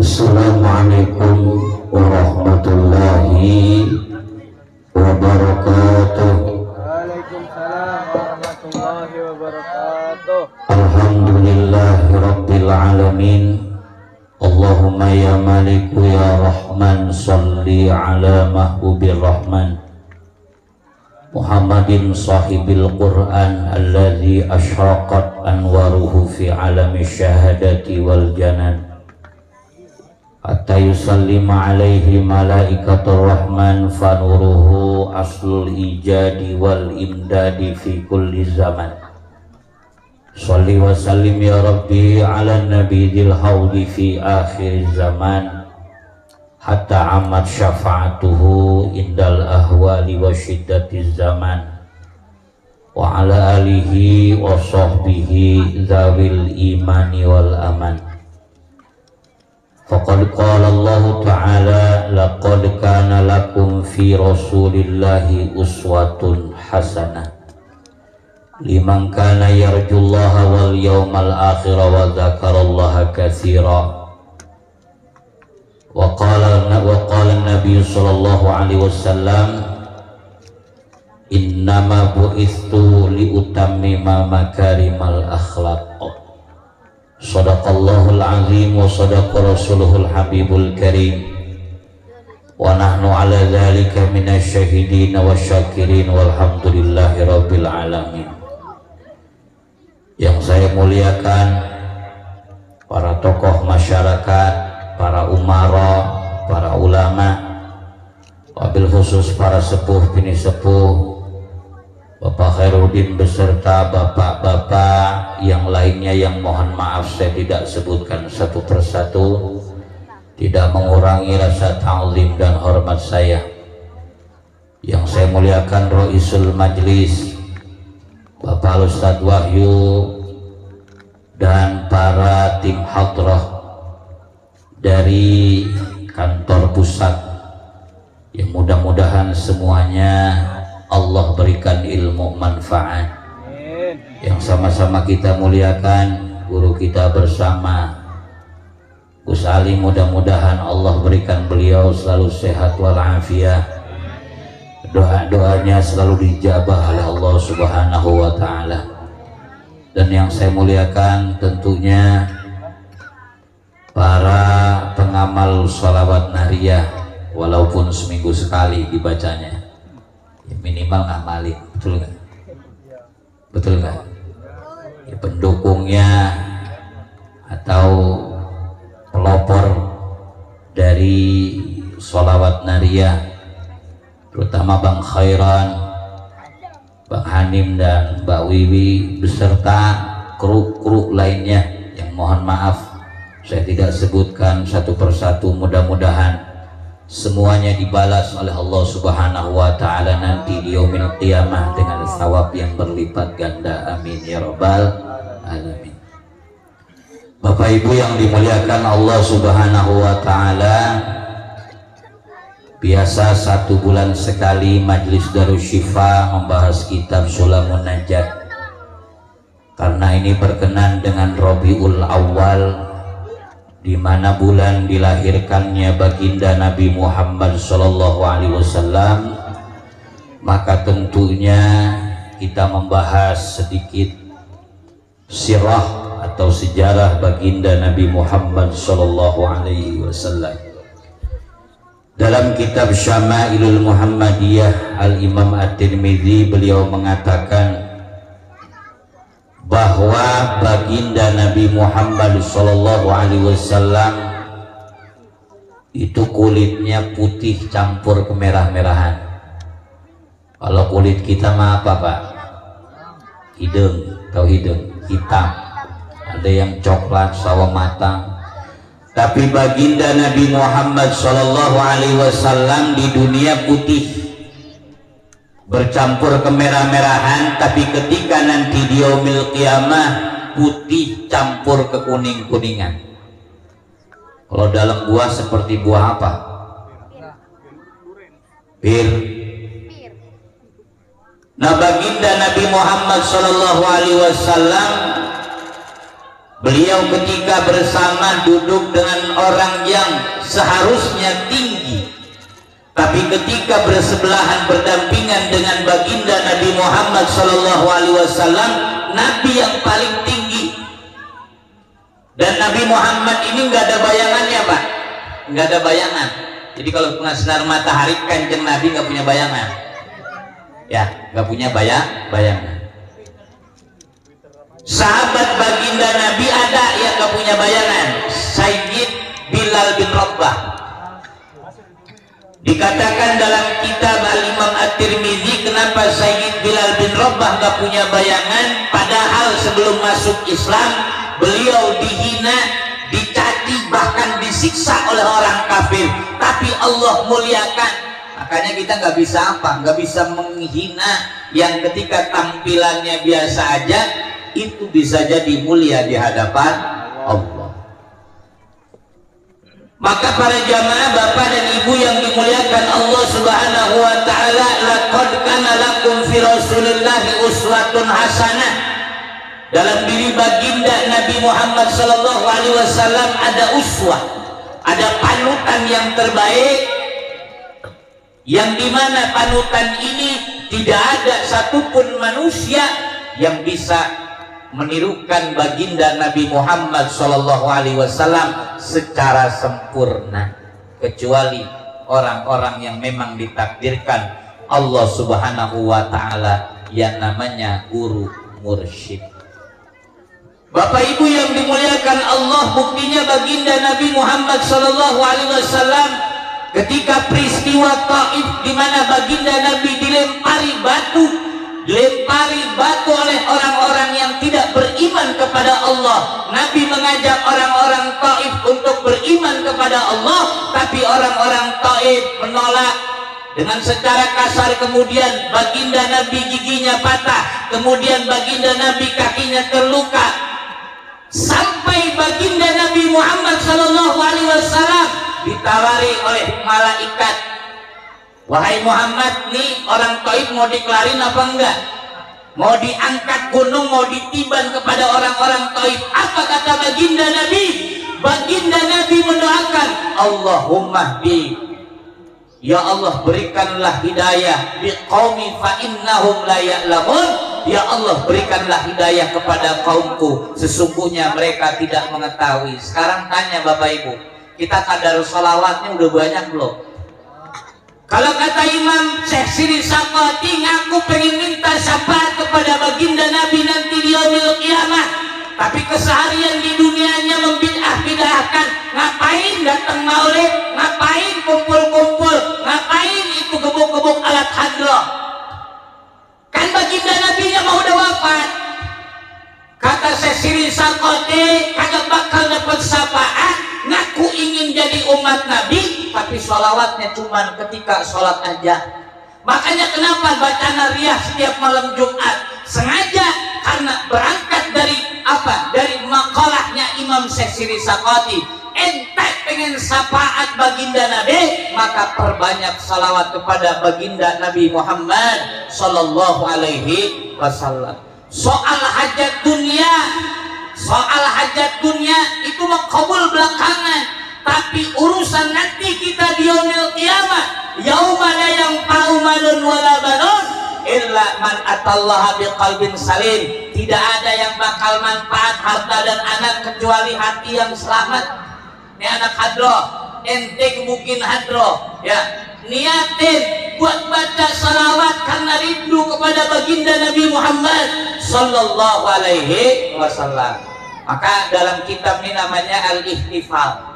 Assalamualaikum warahmatullahi wabarakatuh. Waalaikumsalam warahmatullahi wabarakatuh. Alhamdulillahi rabbil alamin. Allahumma ya maliku ya rahman, salli ala mahbubir rahman Muhammadin sahibil Qur'an alladzi asyraqat anwaruhu fi alami syahadati wal janan hatta yusallima alaihi malaikatur rahman fanuruhu aslul ijadi wal imdadi fi kulli zaman. Shalli wa sallim ya rabbi ala nabiyil haudi fi akhir zaman hatta amat syafa'atuhu indal ahwali wa syiddatiz zaman wa ala alihi wa sahbihi zawil imani wal aman. Faqad qala Allah ta'ala laqad kana lakum fi rasulillahi uswatun hasanah liman kana yarjullaha wal yawmal akhir wa dzakarallaha katsira. Wa qala an-nabiy sallallahu alaihi wasallam innama bu'istu li utammima makarimal akhlaq. Shadaqallahul azim wa shadaqa rasuluhul habibul karim wa nahnu ala dzalika minasy syahidin wasyakirin walhamdulillahi rabbil alamin. Yang saya muliakan para tokoh masyarakat, para umara, para ulama, wabil khusus para sepuh bini sepuh, Bapak Khairuddin beserta bapak-bapak yang lainnya yang mohon maaf saya tidak sebutkan satu persatu, tidak mengurangi rasa ta'zim dan hormat saya. Yang saya muliakan Roisul Majlis Bapak Ustadz Wahyu dan para tim hadrah dari kantor pusat, yang mudah-mudahan semuanya Allah berikan ilmu manfaat. Yang sama-sama kita muliakan guru kita bersama Gus Ali, mudah-mudahan Allah berikan beliau selalu sehat walafiat, doa-doanya selalu dijabah oleh Allah Subhanahu wa ta'ala. Dan yang saya muliakan tentunya para pengamal sholawat nariyah, walaupun seminggu sekali dibacanya, ya minimal ngamalin, betul nggak? Betul nggak? Ya, pendukungnya atau pelopor dari sholawat nariyah, terutama Bang Khairan, Bang Hanim dan Mbak Wiwi beserta kru-kru lainnya yang mohon maaf saya tidak sebutkan satu persatu. Mudah-mudahan semuanya dibalas oleh Allah Subhanahu wa ta'ala nanti di yaumil qiyamah dengan thawab yang berlipat ganda, amin ya rabbal alamin. Bapak Ibu yang dimuliakan Allah Subhanahu wa ta'ala, biasa 1 bulan sekali Majelis Darus Syifa membahas kitab Sulamun Najat. Karena ini berkenan dengan Rabiul Awal, di mana bulan dilahirkannya baginda Nabi Muhammad sallallahu alaihi wasallam, maka tentunya kita membahas sedikit sirah atau sejarah baginda Nabi Muhammad sallallahu alaihi wasallam. Dalam kitab Syama'ilul Muhammadiyah Al-Imam At-Tirmidzi beliau mengatakan bahwa baginda Nabi Muhammad sallallahu alaihi wasallam itu kulitnya putih campur kemerah-merahan. Kalau kulit kita mah apa Pak? Hidung, tahu hidung, hitam. Ada yang coklat sawo matang. Tapi baginda Nabi Muhammad sallallahu alaihi wasallam di dunia putih bercampur kemerah-merahan, tapi ketika nanti di yaumil qiyamah putih campur ke kuning-kuningan. Kalau dalam buah seperti buah apa? Bir. Nah, baginda Nabi Muhammad sallallahu alaihi wasallam, beliau ketika bersama duduk dengan orang yang seharusnya tinggi, tapi ketika bersebelahan berdampingan dengan baginda Nabi Muhammad SAW, Nabi yang paling tinggi. Dan Nabi Muhammad ini nggak ada bayangannya, Pak, nggak ada bayangan. Jadi kalau kena sinar matahari, kanjeng Nabi nggak punya bayangan, ya, nggak punya bayangan. Sahabat baginda Nabi ada yang nggak punya bayangan, Sayyid Bilal bin Rabah. Dikatakan dalam kitab Al-Imam At-Tirmidzi, kenapa Sayyid Bilal bin Rabah nggak punya bayangan, padahal sebelum masuk Islam beliau dihina, dicaci, bahkan disiksa oleh orang kafir, tapi Allah muliakan. Makanya kita nggak bisa nggak bisa menghina yang ketika tampilannya biasa aja, itu bisa jadi mulia di hadapan Allah. Maka para jamaah, bapak dan ibu yang dimuliakan Allah Subhanahu wa taala, laqad kana lakum fi Rasulillahi uswatun hasanah. Dalam diri baginda Nabi Muhammad sallallahu alaihi wasallam ada uswah, ada panutan yang terbaik, yang dimana panutan ini tidak ada satupun manusia yang bisa menirukan baginda Nabi Muhammad SAW secara sempurna, kecuali orang-orang yang memang ditakdirkan Allah Subhanahu wa taala yang namanya guru mursyid. Bapak Ibu yang dimuliakan Allah, buktinya baginda Nabi Muhammad SAW ketika peristiwa Taif, di mana baginda Nabi dilempari batu oleh orang-orang yang tidak beriman kepada Allah. Nabi mengajak orang-orang Taif untuk beriman kepada Allah, tapi orang-orang Taif menolak dengan secara kasar. Kemudian baginda Nabi giginya patah, kemudian baginda Nabi kakinya terluka, sampai baginda Nabi Muhammad SAW ditawari oleh malaikat, wahai Muhammad, nih orang Taif mau dikelarin apa enggak? Mau diangkat gunung, mau ditiban kepada orang-orang Taif. Apa kata baginda Nabi? Baginda Nabi mendoakan, Allahumma bi, ya Allah berikanlah hidayah bi qaumi fa innahum la ya'lamun. Ya Allah berikanlah hidayah kepada kaumku, sesungguhnya mereka tidak mengetahui. Sekarang tanya Bapak Ibu, kita kadar sholawatnya udah banyak belum? Kalau kata Imam Syekh Siri Saqati, ngaku pengen minta syafaat kepada baginda Nabi nanti di yaumil qiyamah, tapi keseharian di dunianya membid'ah-bid'ahkan. Ngapain datang maulid, ngapain kumpul-kumpul, ngapain itu gebuk-gebuk alat hadroh? Kan baginda Nabinya mau udah wafat. Kata Syekh Siri Saqati, kagak bakal dapat syafaat, ngaku ingin jadi umat Nabi, tapi sholawatnya cuma ketika sholat aja. Makanya kenapa baca nariyah setiap malam Jumat? Sengaja karena berangkat dari apa? Dari makalahnya Imam Syekh Siri Saqati. Ente pengen syafaat baginda Nabi, maka perbanyak salawat kepada baginda Nabi Muhammad sallallahu alaihi wasallam. Soal hajat dunia itu makabul belakangan, tapi urusan nanti kita di yaumil qiyamah, yauma la yanfa'u malun wala banun illa man atallaha biqalbin salim. Tidak ada yang bakal manfaat harta dan anak kecuali hati yang selamat. Ini anak hadroh, ente kebukin hadroh, ya, niatin buat baca salawat karena rindu kepada baginda Nabi Muhammad sallallahu alaihi wasallam. Maka dalam kitab ini namanya Al-Ihtifal.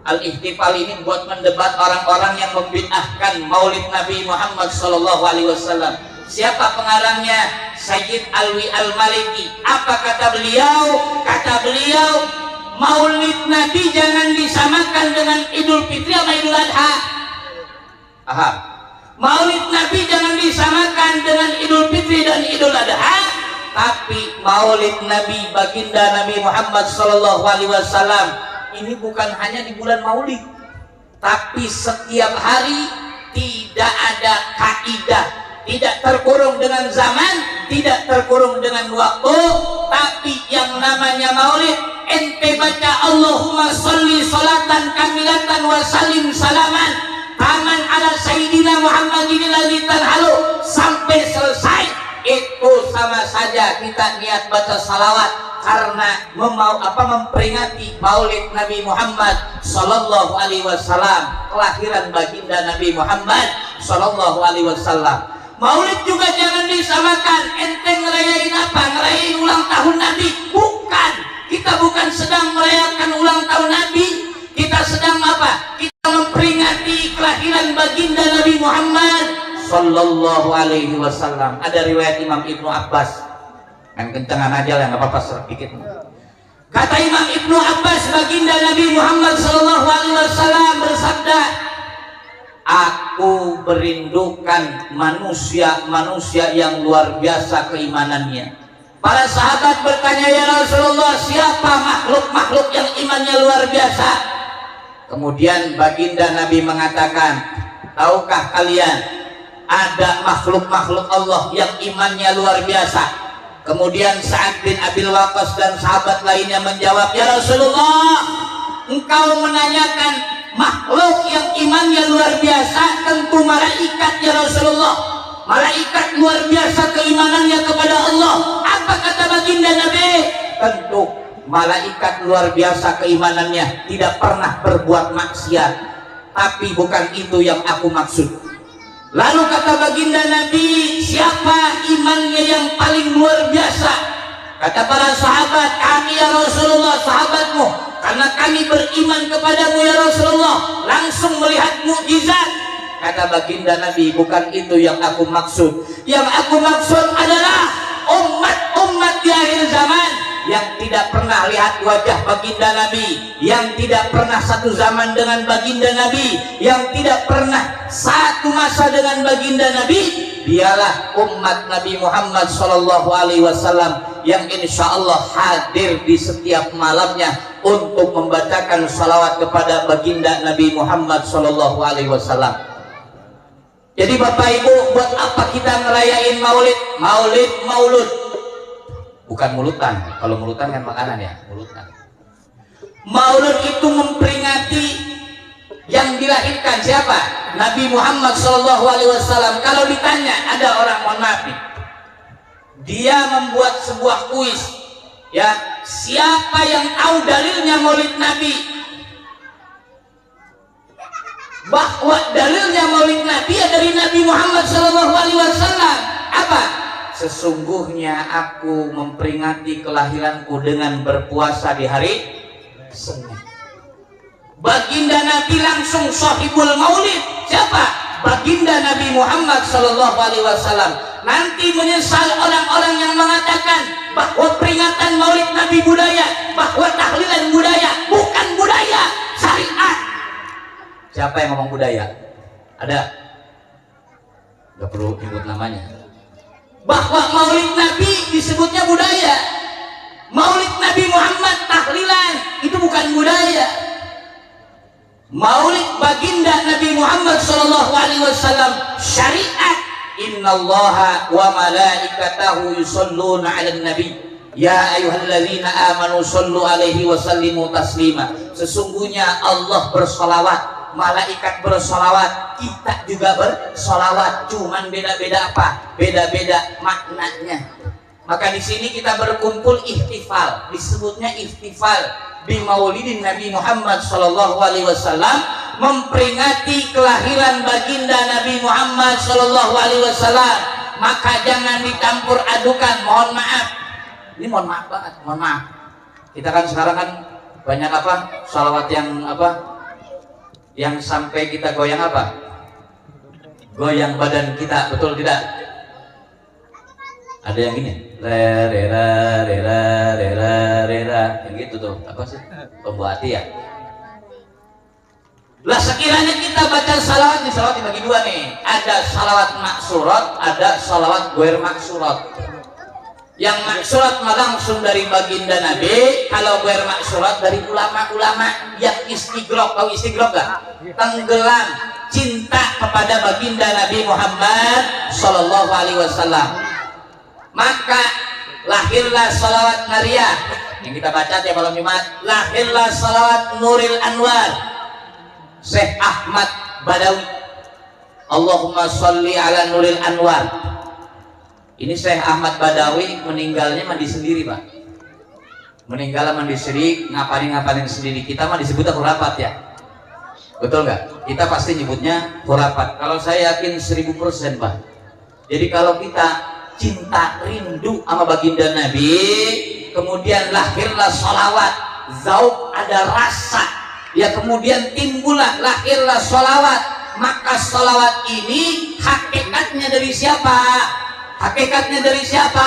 Al-Ihtifal ini buat mendebat orang-orang yang membid'ahkan maulid Nabi Muhammad sallallahu alaihi wasallam. Siapa pengarangnya? Sayyid Alwi Al-Maliki. Apa kata beliau? Kata beliau, maulid Nabi jangan disamakan dengan Idul Fitri sama Idul Adha. Aha. Maulid Nabi jangan disamakan dengan Idul Fitri dan Idul Adha, tapi maulid Nabi baginda Nabi Muhammad sallallahu alaihi wasallam ini bukan hanya di bulan Maulid, tapi setiap hari. Tidak ada kaidah, tidak terkurung dengan zaman, tidak terkurung dengan waktu, tapi yang namanya maulid ente baca Allahumma sholli sholatan kamilatan wa salim salaman taman ala sayyidina Muhammadin alladzi tanhalu sampai selesai, itu sama saja kita niat baca salawat karena memperingati Maulid Nabi Muhammad sallallahu alaihi wasallam, kelahiran baginda Nabi Muhammad sallallahu alaihi wasallam. Maulid juga jangan disamakan ente ngerayain apa? Ngerayain ulang tahun Nabi? Bukan. Kita bukan sedang merayakan ulang tahun Nabi. Kita sedang apa? Kita memperingati kelahiran baginda Nabi Muhammad sallallahu alaihi wasallam. Ada riwayat Imam Ibnu Abbas. Yang kencengan aja lah, nggak apa-apa, serak dikit. Kata Imam Ibnu Abbas, baginda Nabi Muhammad sallallahu alaihi wasallam bersabda, aku merindukan manusia-manusia yang luar biasa keimanannya. Para sahabat bertanya, ya Rasulullah, siapa makhluk-makhluk yang imannya luar biasa? Kemudian baginda Nabi mengatakan, tahukah kalian ada makhluk-makhluk Allah yang imannya luar biasa? Kemudian Sa'ad bin Abil Waqqas dan sahabat lainnya menjawab, ya Rasulullah, engkau menanyakan makhluk yang imannya luar biasa, tentu malaikat ya Rasulullah. Malaikat luar biasa keimanannya kepada Allah. Apa kata baginda Nabi? Tentu malaikat luar biasa keimanannya, tidak pernah berbuat maksiat. Tapi bukan itu yang aku maksud. Lalu kata baginda Nabi, siapa imannya yang paling luar biasa? Kata para sahabat, kami ya Rasulullah, sahabatmu, karena kami beriman kepadamu ya Rasulullah, langsung melihat mukjizat. Kata baginda Nabi, bukan itu yang aku maksud. Yang aku maksud adalah umat-umat di akhir zaman yang tidak pernah lihat wajah baginda Nabi, yang tidak pernah satu zaman dengan baginda Nabi, yang tidak pernah satu masa dengan baginda Nabi. Dialah umat Nabi Muhammad sallallahu alaihi wasallam yang insya Allah hadir di setiap malamnya untuk membacakan salawat kepada baginda Nabi Muhammad sallallahu alaihi wasallam. Jadi Bapak Ibu, buat apa kita ngerayain maulid? Maulud. Bukan mulutan. Kalau mulutan kan makanan ya, mulutan. Maulud itu memperingati yang dilahirkan siapa? Nabi Muhammad SAW. Kalau ditanya, ada orang, mohon maaf nih, dia membuat sebuah kuis, ya, siapa yang tahu dalilnya Maulid Nabi? Bahwa dalilnya Maulid Nabi ya dari Nabi Muhammad SAW. Apa? Sesungguhnya aku memperingati kelahiranku dengan berpuasa di hari Senin. Baginda Nabi langsung sahibul maulid. Siapa? Baginda Nabi Muhammad SAW. Nanti menyesal orang-orang yang mengatakan bahwa peringatan maulid Nabi budaya, bahwa tahlilan budaya. Bukan budaya, syariat. Siapa yang ngomong budaya? Ada? Gak perlu nyebut namanya. Bahwa maulid Nabi disebutnya budaya. Maulid Nabi Muhammad tahlilan itu bukan budaya. Maulid baginda Nabi Muhammad SAW syariat. Innallaha wa malaikatahu yusholluna 'alan nabi. Ya ayyuhalladzina amanu shollu alaihi wa sallimu taslima. Sesungguhnya Allah bersolawat, malaikat bersolawat, kita juga bersolawat, cuman beda-beda apa? Beda-beda maknanya. Maka di sini kita berkumpul ihtifal, disebutnya ihtifal bi maulidin Nabi Muhammad SAW, memperingati kelahiran baginda Nabi Muhammad SAW. Maka jangan dicampur adukan, mohon maaf. Ini mohon maaf banget, mohon maaf. Kita kan sekarang kan banyak apa? Salawat yang apa? Yang sampai kita goyang apa? Goyang badan kita, betul tidak? Ada yang gini, rera, yang gitu tuh, apa sih? Pembuat hati ya? Lah sekiranya kita baca salawat, nih salawat dibagi dua nih. Ada salawat maksurat, ada salawat goer maksurat. Yang maksurat langsung dari baginda Nabi, kalau goer maksurat dari ulama-ulama yang istigrok. Tahu istigrok gak? Tenggelam cinta kepada baginda Nabi Muhammad SAW. Maka lahirlah salawat nariyah yang kita baca tiap malam Jumat. Lahirlah salawat Nuril Anwar Syekh Ahmad Badawi. Allahumma sholli ala Nuril Anwar. Ini Syekh Ahmad Badawi meninggalnya mandi sendiri, Pak. Meninggal mandi sendiri, ngapain sendiri. Kita mah disebutnya khurafat ya. Betul nggak? Kita pasti nyebutnya khurafat. Kalau saya yakin 1000%, Pak. Jadi kalau kita cinta rindu sama baginda Nabi, kemudian lahirlah sholawat, zauq ada rasa, ya kemudian timbullah lahirlah sholawat, maka sholawat ini hakikatnya dari siapa? Hakikatnya dari siapa?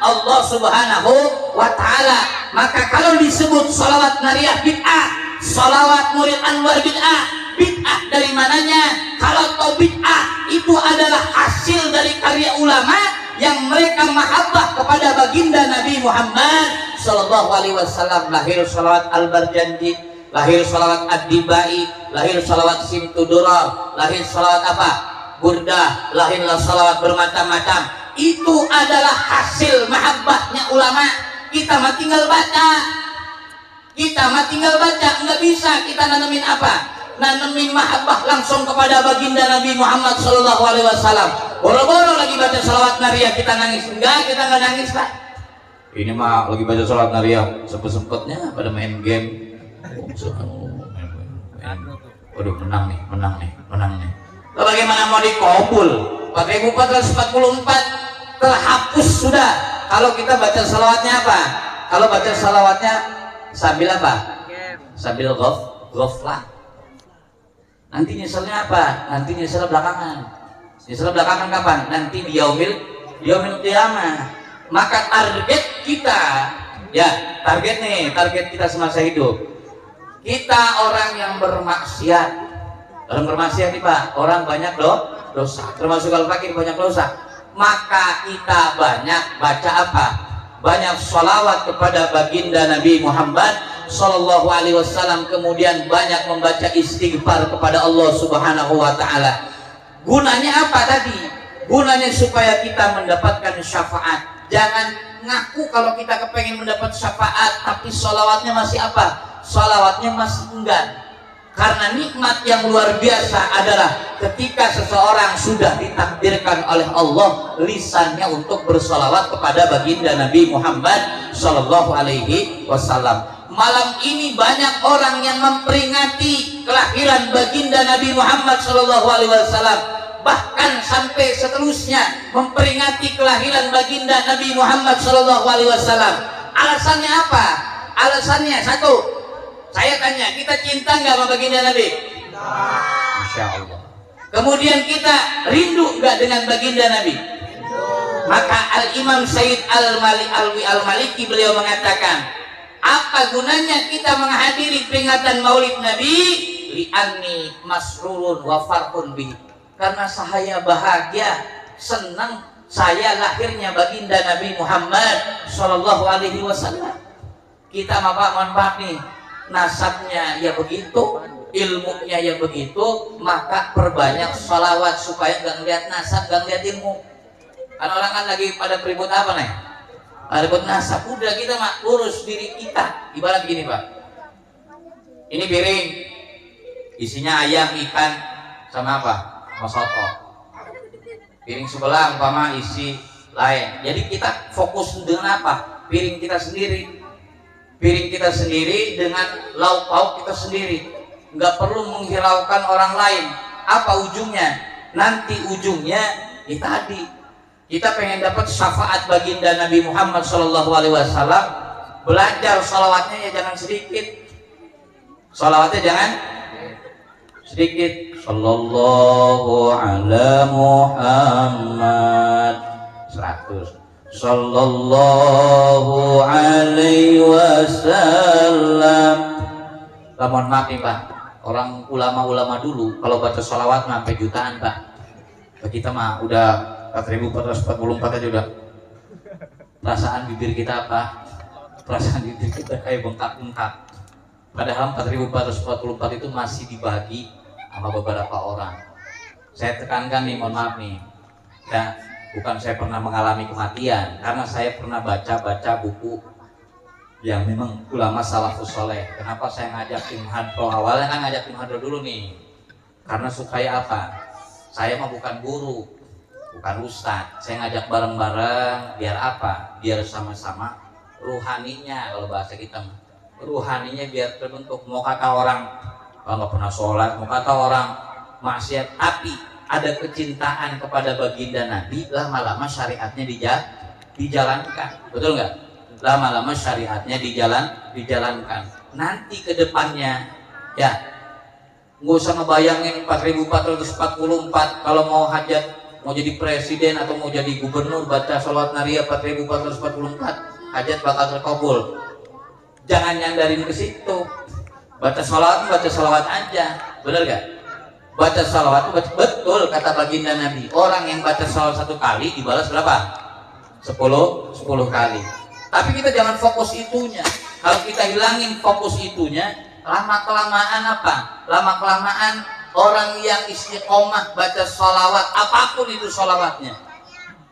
Allah Subhanahu wa Ta'ala. Maka kalau disebut sholawat nariyah bid'ah, sholawat Nuril Anwar bid'ah, bid'ah dari mananya? Kalau tahu bid'ah itu adalah hasil dari karya ulama yang mereka mahabbah kepada baginda Nabi Muhammad sallallahu alaihi wasallam. Lahir sholawat Al-Barjandi, lahir sholawat Ad-Dibai, lahir sholawat Simtudurar, lahir sholawat apa? Burdah, lahirlah sholawat bermacam-macam. Itu adalah hasil mahabbahnya ulama. Kita mah tinggal baca. Nggak bisa kita nanemin apa? Nanemin mahabbah langsung kepada baginda Nabi Muhammad sallallahu alaihi wasallam. Boro-boro lagi baca salawat nariyah kita nangis. Enggak, kita nggak nangis, Pak. Ini mah lagi baca salawat nariyah, sempet-sempetnya pada main game. Waduh, menang nih. Lalu bagaimana mau dikabul? 4444 terhapus sudah. Kalau kita baca salawatnya apa? Kalau baca salawatnya sambil apa? Sambil ghaflah. Nanti nyeselnya apa? Nanti nyesel belakangan. Nyesel belakangan kapan? Nanti di yaumil qiyamah. Maka target kita, ya target kita semasa hidup. Kita orang yang bermaksiat. Orang bermaksiat nih Pak, orang banyak dosa. Termasuk al-fakir banyak dosa. Maka kita banyak baca apa? Banyak sholawat kepada baginda Nabi Muhammad sallallahu alaihi wasallam, kemudian banyak membaca istighfar kepada Allah Subhanahu wa Ta'ala. Gunanya apa tadi? Gunanya supaya kita mendapatkan syafaat. Jangan ngaku kalau kita kepengen mendapat syafaat tapi sholawatnya masih apa? Sholawatnya masih enggan. Karena nikmat yang luar biasa adalah ketika seseorang sudah ditakdirkan oleh Allah lisannya untuk bersolawat kepada baginda Nabi Muhammad sallallahu alaihi wasallam. Malam ini banyak orang yang memperingati kelahiran baginda Nabi Muhammad sallallahu alaihi wasallam, bahkan sampai seterusnya memperingati kelahiran baginda Nabi Muhammad sallallahu alaihi wasallam. Alasannya apa? Alasannya satu, saya tanya, kita cinta nggak sama baginda Nabi? Masya Allah. Kemudian kita rindu nggak dengan baginda Nabi? Maka Al-Imam Sayyid Al-Maliki beliau mengatakan, apa gunanya kita menghadiri peringatan Maulid Nabi? Li'anni masrurun wa farhun bihi. Karena saya bahagia, senang saya lahirnya baginda Nabi Muhammad sallallahu alaihi wasallam. Kita mohon maaf nih, nasabnya ya begitu, ilmunya ya begitu, maka perbanyak sholawat supaya gak ngeliat nasab, gak ngeliat ilmu. Kan orang kan lagi pada peribut apa nih? Ribut nasab. Udah kita mah urus diri kita. Ibarat gini Pak, ini piring isinya ayam, ikan, sama apa? Sama soto. Piring sebelah umpama isi lain. Jadi kita fokus dengan apa? Piring kita sendiri. Piring kita sendiri dengan lauk pauk kita sendiri, nggak perlu menghiraukan orang lain. Apa ujungnya? Nanti ujungnya itu tadi, kita pengen dapat syafaat baginda Nabi Muhammad sallallahu alaihi wasallam. Belajar sholawatnya ya jangan sedikit, sholawatnya jangan sedikit. Sallallahu ala Muhammad 100. Sallallahu alaihi wasallam. Mohon maaf nih Pak, orang ulama-ulama dulu kalau baca sholawat sampai jutaan Pak. Kita mah udah 4444 aja udah. Perasaan bibir kita apa? Perasaan bibir kita kayak bengkak-bengkak. Padahal 4444 itu masih dibagi sama beberapa orang. Saya tekankan nih, mohon maaf nih. Nah, bukan saya pernah mengalami kematian, karena saya pernah baca buku yang memang ulama salafus soleh. Kenapa saya ngajak tim hadro? Awalnya kan ngajak tim hadro dulu nih, karena supaya apa? Saya mah bukan guru, bukan ustadz. Saya ngajak bareng-bareng, biar apa? Biar sama-sama ruhaninya, kalau bahasa kita mah ruhaninya biar terbentuk. Mau kata orang nggak pernah sholat, mau kata orang maksiat, tapi ada kecintaan kepada baginda Nabi, lama-lama syariatnya dijalankan, betul nggak? Lama-lama syariatnya dijalankan. Nanti ke depannya ya nggak usah ngebayangin 4444 kalau mau hajat, mau jadi presiden atau mau jadi gubernur baca sholawat nariyah 4444, hajat bakal terkabul. Jangan nyandarin ke situ. Baca sholawat aja, bener gak? Baca sholawat betul kata baginda Nabi. Orang yang baca sholawat 1 kali dibalas berapa? 10 kali. Tapi kita jangan fokus itunya. Kalau kita hilangin fokus itunya, lama kelamaan apa? Lama kelamaan orang yang istiqomah baca sholawat, apapun itu sholawatnya,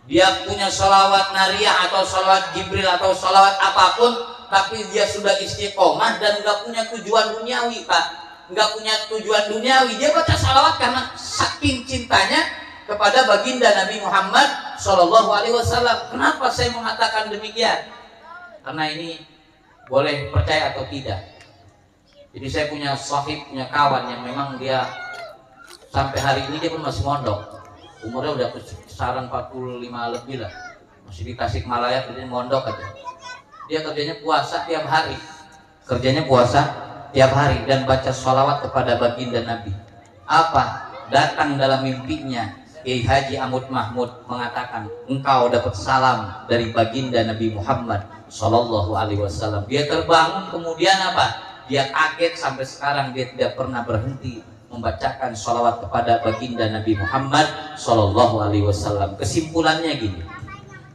dia punya sholawat nariyah atau sholawat Jibril atau sholawat apapun, tapi dia sudah istiqomah dan nggak punya tujuan duniawi, Pak. Nggak punya tujuan duniawi, dia baca sholawat karena saking cintanya kepada baginda Nabi Muhammad Shallallahu Alaihi Wasallam. Kenapa saya mengatakan demikian? Karena ini boleh percaya atau tidak. Jadi saya punya sahib, punya kawan yang memang dia sampai hari ini dia pun masih mondok. Umurnya udah kisaran 45 lebih lah. Masih di Tasikmalaya, kerjanya mondok aja. Dia kerjanya puasa tiap hari. Dan baca sholawat kepada baginda Nabi. Apa? Datang dalam mimpinya Kiai Haji Amud Mahmud mengatakan, engkau dapat salam dari baginda Nabi Muhammad Sallallahu Alaihi Wasallam. Dia terbangun, kemudian apa? Dia kaget, sampai sekarang dia tidak pernah berhenti membacakan sholawat kepada baginda Nabi Muhammad Sallallahu Alaihi Wasallam. Kesimpulannya gini.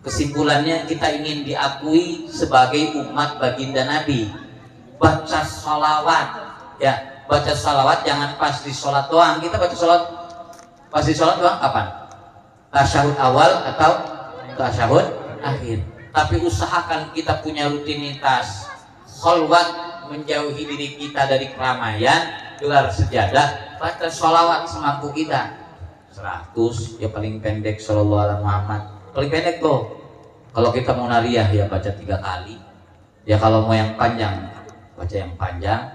Kesimpulannya kita ingin diakui sebagai umat baginda Nabi. Baca sholawat, ya, baca sholawat jangan pas di sholat doang. Kita baca sholawat pas di sholat doang kapan? Tasyahud awal atau tasyahud akhir. Tapi usahakan kita punya rutinitas kholwat, menjauhi diri kita dari keramaian, gelar sejadah, baca sholawat semampu kita. 100 ya paling pendek, sallallahu alaihi Muhammad. Paling pendek tuh. Kalau kita mau nariyah ya baca 3 kali. Ya kalau mau yang panjang baca yang panjang.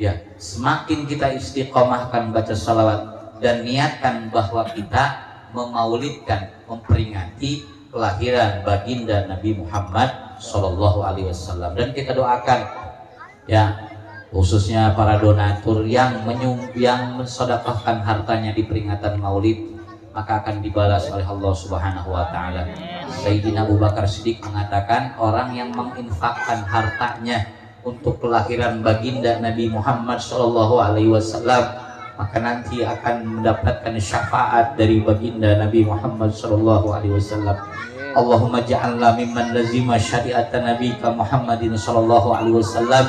Ya semakin kita istiqomahkan baca sholawat dan niatkan bahwa kita memaulidkan, memperingati kelahiran baginda Nabi Muhammad Sallallahu Alaihi Wasallam. Dan kita doakan ya khususnya para donatur yang mensodakahkan hartanya di peringatan maulid, maka akan dibalas oleh Allah Subhanahu wa taala. Sayyidina Abu Bakar Siddiq mengatakan, orang yang menginfakkan hartanya untuk kelahiran baginda Nabi Muhammad Shallallahu Alaihi Wasallam, maka nanti akan mendapatkan syafaat dari baginda Nabi Muhammad Shallallahu Alaihi Wasallam. Allahumma ja'alna mimman lazima syari'atan nabiyika Muhammadin Shallallahu Alaihi Wasallam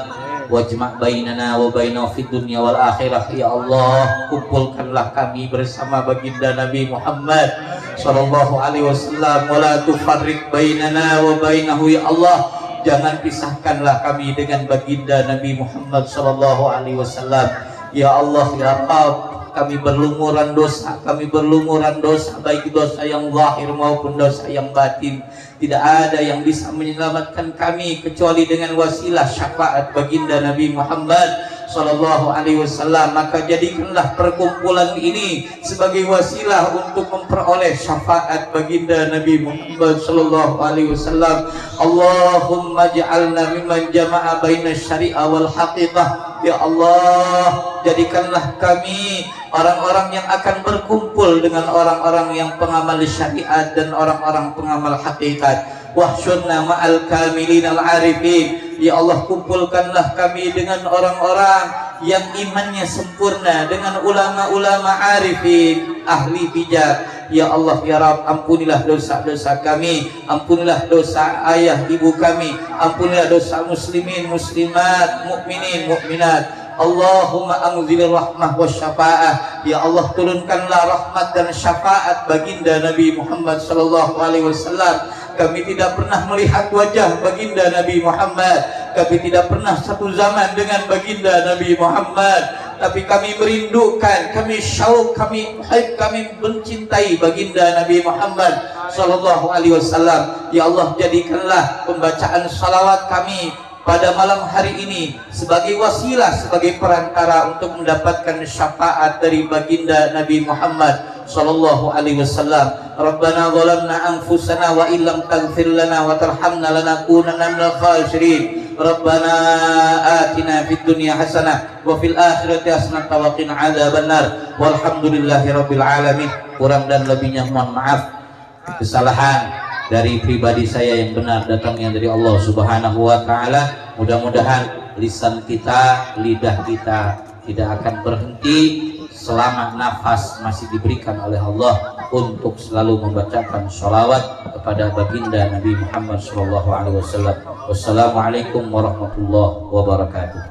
wajma' bainana wa bainahu fid dunya wal akhirah. Ya Allah, kumpulkanlah kami bersama baginda Nabi Muhammad sallallahu alaihi wasallam, wa la tufarriq bainana wa bainahu. Ya Allah, jangan pisahkanlah kami dengan baginda Nabi Muhammad sallallahu alaihi wasallam. Ya Allah, ya Rabb, kami berlumuran dosa, baik dosa yang zahir maupun dosa yang batin. Tidak ada yang bisa menyelamatkan kami kecuali dengan wasilah syafaat baginda Nabi Muhammad Sallallahu Alaihi Wasallam. Maka jadikanlah perkumpulan ini sebagai wasilah untuk memperoleh syafaat baginda Nabi Muhammad Sallallahu Alaihi Wasallam. Allahumma ja'alna mimman jama'a baina syari'ah wal haqiqah. Ya Allah, jadikanlah kami orang-orang yang akan berkumpul dengan orang-orang yang pengamal syariat dan orang-orang pengamal hakikat. Wahsyurna ma'al kamilin al-arifin. Ya Allah, kumpulkanlah kami dengan orang-orang yang imannya sempurna, dengan ulama-ulama arifin, ahli bijak. Ya Allah, ya Rabb, ampunilah dosa-dosa kami, ampunilah dosa ayah ibu kami, ampunilah dosa muslimin, muslimat, mukminin, mukminat. Allahumma anzil rahmah wa syafa'ah. Ya Allah, turunkanlah rahmat dan syafaat baginda Nabi Muhammad sallallahu alaihi wasallam. Kami tidak pernah melihat wajah baginda Nabi Muhammad, kami tidak pernah satu zaman dengan baginda Nabi Muhammad, tapi kami merindukan, kami syauq, kami mencintai baginda Nabi Muhammad sallallahu alaihi wasallam. Ya Allah, jadikanlah pembacaan salawat kami pada malam hari ini sebagai wasilah, sebagai perantara untuk mendapatkan syafaat dari baginda Nabi Muhammad sallallahu alaihi wasallam. Rabbana zalamna anfusana wa illam taghfir lana wa tarhamna lanakunanna minal khasirin. Rabbana atina fid dunya hasanah wa fil akhirati hasanah wa qina adzabannar. Walhamdulillahi rabbil alamin. Kurang dan lebihnya mohon maaf. Kesalahan dari pribadi saya yang benar datangnya dari Allah Subhanahu wa taala. Mudah-mudahan lisan kita, lidah kita tidak akan berhenti selama nafas masih diberikan oleh Allah untuk selalu membacakan sholawat kepada baginda Nabi Muhammad SAW. Wassalamualaikum warahmatullahi wabarakatuh.